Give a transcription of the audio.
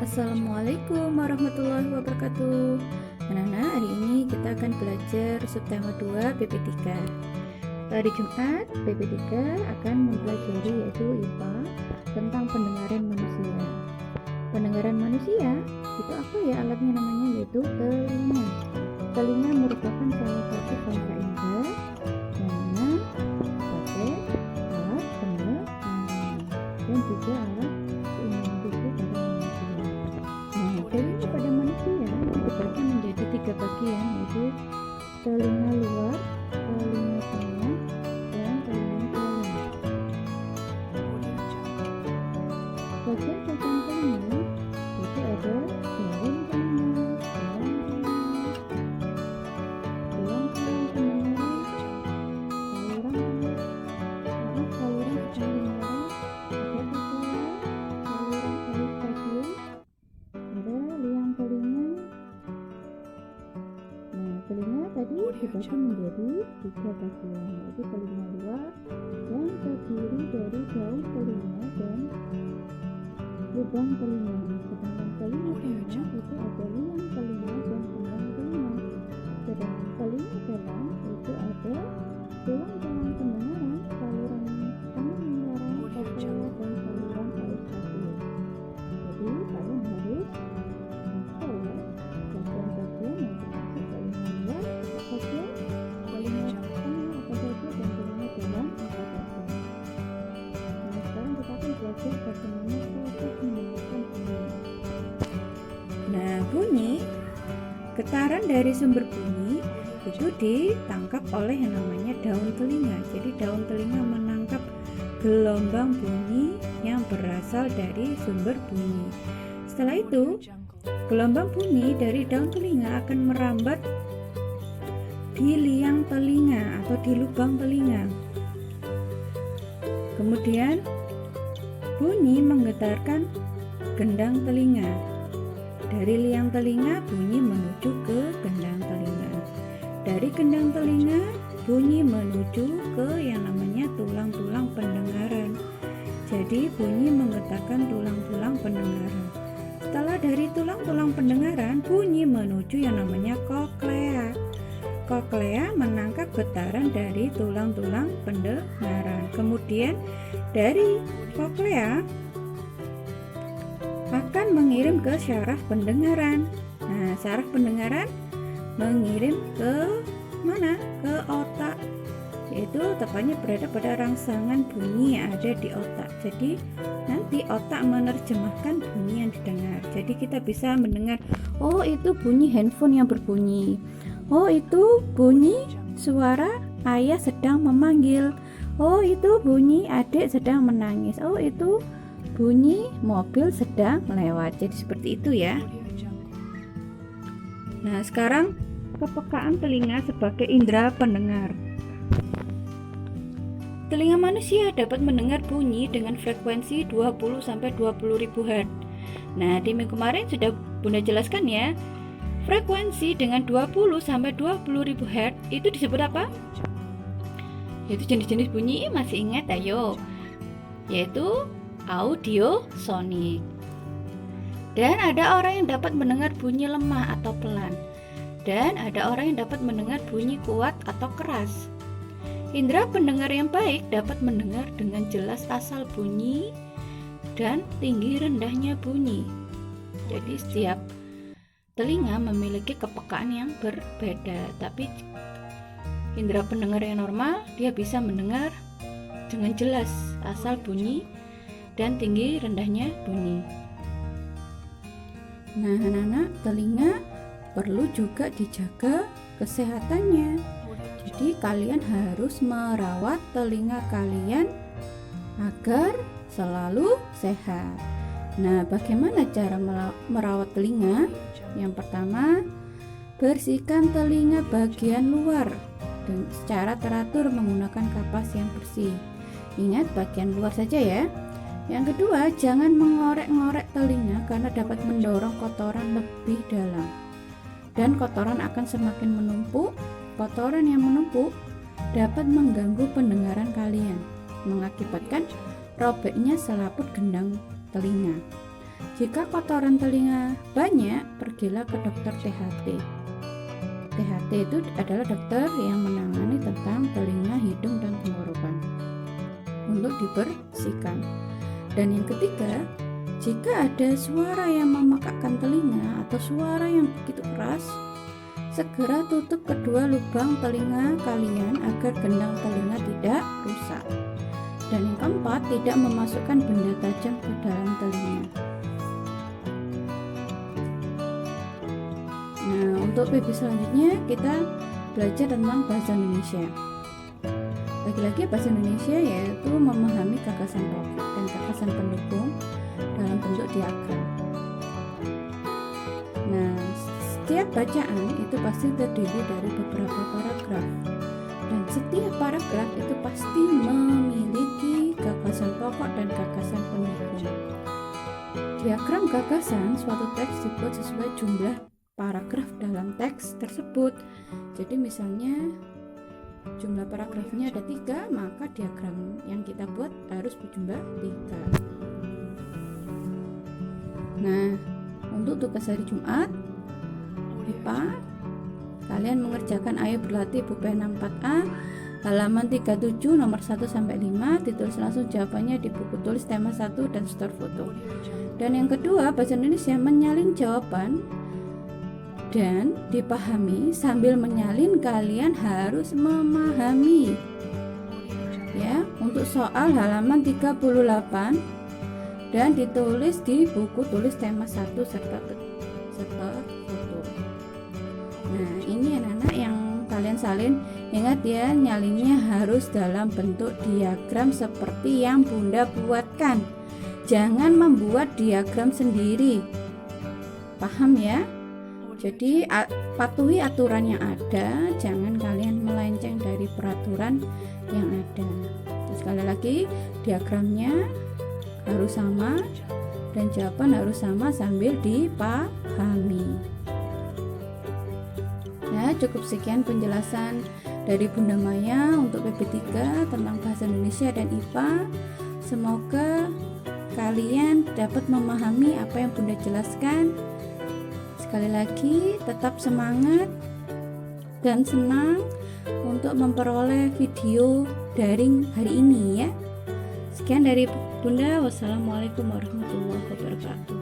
Assalamualaikum warahmatullahi wabarakatuh. Anak-anak, hari ini kita akan belajar subtema 2 BP3. Hari Jumat, BP3 akan mempelajari yaitu IPA tentang pendengaran manusia. Pendengaran manusia itu apa ya alatnya namanya, yaitu telinga. Telinga merupakan salah satu panca indera yang mana sebagai alat pendengar dan juga alat telinga pada manusia dibagi menjadi 3 bagian, yaitu telinga luar, telinga tengah, dan telinga dalam. Bagian telinga itu ada jarum telinga, tulang telinga, saluran telinga, saluran polis stadium, ada liang telinga. Telinga tadi dibagi menjadi 3 bagian, yaitu telinga luar yang terdiri dari daun telinga dan lubang telinga. Sedangkan telinga tengah itu ada liang telinga dan kembang telinga. Sedangkan telinga dalam itu ada tulang-tulang pendengaran, saluran pendengaran, koklear, dan saluran polis stadium. Jadi kalian harus hafal ya bagian-bagian yang termasuk telinga luar apa saja, telinga tengah apa saja, dan telinga dalam apa saja. Nah, sekarang kita akan belajar bagaimana proses mendengarkan bunyi. Nah, bunyi, getaran dari sumber bunyi itu ditangkap oleh yang namanya daun telinga. Jadi daun telinga menangkap gelombang bunyi yang berasal dari sumber bunyi. Setelah itu, gelombang bunyi dari daun telinga akan merambat di liang telinga atau di lubang telinga. Kemudian bunyi menggetarkan gendang telinga. Dari liang telinga bunyi menuju ke gendang telinga. Dari gendang telinga bunyi menuju ke yang namanya tulang-tulang pendengaran. Jadi bunyi menggetarkan tulang-tulang pendengaran. Setelah dari tulang-tulang pendengaran, bunyi menuju yang namanya koklea. Koklea menangkap getaran dari tulang-tulang pendengaran. Kemudian dari koklea akan mengirim ke syaraf pendengaran. Nah, syaraf pendengaran mengirim ke mana? Ke otak, yaitu tepatnya berada pada rangsangan bunyi yang ada di otak. Jadi nanti otak menerjemahkan bunyi yang didengar. Jadi kita bisa mendengar, oh itu bunyi handphone yang berbunyi, oh itu bunyi suara ayah sedang memanggil, oh itu bunyi adik sedang menangis, oh itu bunyi mobil sedang lewat. Jadi seperti itu ya. Nah, sekarang kepekaan telinga sebagai indera pendengar. Telinga manusia dapat mendengar bunyi dengan frekuensi 20-20.000 Hz. Nah, di minggu kemarin sudah Bunda jelaskan ya. Frekuensi dengan 20-20.000 Hz itu disebut apa? Yaitu jenis-jenis bunyi, masih ingat ayo? Yaitu audiosonik. Dan ada orang yang dapat mendengar bunyi lemah atau pelan. Dan ada orang yang dapat mendengar bunyi kuat atau keras. Indera pendengar yang baik dapat mendengar dengan jelas asal bunyi dan tinggi rendahnya bunyi. Jadi setiap telinga memiliki kepekaan yang berbeda. Tapi indera pendengar yang normal dia bisa mendengar dengan jelas asal bunyi dan tinggi rendahnya bunyi. Nah, anak-anak, telinga perlu juga dijaga kesehatannya. Jadi kalian harus merawat telinga kalian agar selalu sehat. Nah, bagaimana cara merawat telinga? Yang pertama, bersihkan telinga bagian luar secara teratur menggunakan kapas yang bersih. Ingat bagian luar saja ya. Yang kedua, jangan mengorek-ngorek telinga karena dapat mendorong kotoran lebih dalam. Dan kotoran akan semakin menumpuk. Kotoran yang menumpuk dapat mengganggu pendengaran kalian, mengakibatkan robeknya selaput gendang telinga. Jika kotoran telinga banyak, pergilah ke dokter THT. THT itu adalah dokter yang menangani tentang telinga, hidung, dan tenggorokan untuk dibersihkan. Dan yang ketiga, jika ada suara yang memekakkan telinga atau suara yang begitu keras, segera tutup kedua lubang telinga kalian agar gendang telinga tidak rusak. Dan yang keempat, tidak memasukkan benda tajam ke dalam telinga. Nah, untuk PB selanjutnya kita belajar tentang bahasa Indonesia. Lagi-lagi bahasa Indonesia yaitu memahami gagasan pokok dan gagasan pendukung dalam bentuk diagram. Nah, setiap bacaan itu pasti terdiri dari beberapa paragraf, dan setiap paragraf itu pasti memiliki gagasan pokok dan gagasan pendukung. Diagram gagasan suatu teks dibuat sesuai jumlah paragraf dalam teks tersebut. Jadi misalnya jumlah paragrafnya ada 3, maka diagram yang kita buat harus berjumlah 3. Nah, untuk tugas hari Jumat IPA, kalian mengerjakan ayo berlatih pulpen 4A halaman 37 nomor 1 sampai 5, ditulis langsung jawabannya di buku tulis tema 1 dan store foto. Dan yang kedua, bahasa Indonesia menyalin jawaban dan dipahami. Sambil menyalin kalian harus memahami. Ya, untuk soal halaman 38 dan ditulis di buku tulis tema 1 serta foto. Nah, ini anak-anak yang kalian salin, ingat ya, nyalinnya harus dalam bentuk diagram seperti yang Bunda buatkan. Jangan membuat diagram sendiri. Paham ya? Jadi patuhi aturan yang ada, jangan kalian melenceng dari peraturan yang ada. Sekali lagi, diagramnya harus sama dan jawaban harus sama sambil dipahami. Ya, cukup sekian penjelasan dari Bunda Maya untuk PP3 tentang bahasa Indonesia dan IPA. Semoga kalian dapat memahami apa yang Bunda jelaskan. Sekali lagi, tetap semangat dan senang untuk memperoleh video daring hari ini ya. Sekian dari Bunda. Wassalamualaikum warahmatullahi wabarakatuh.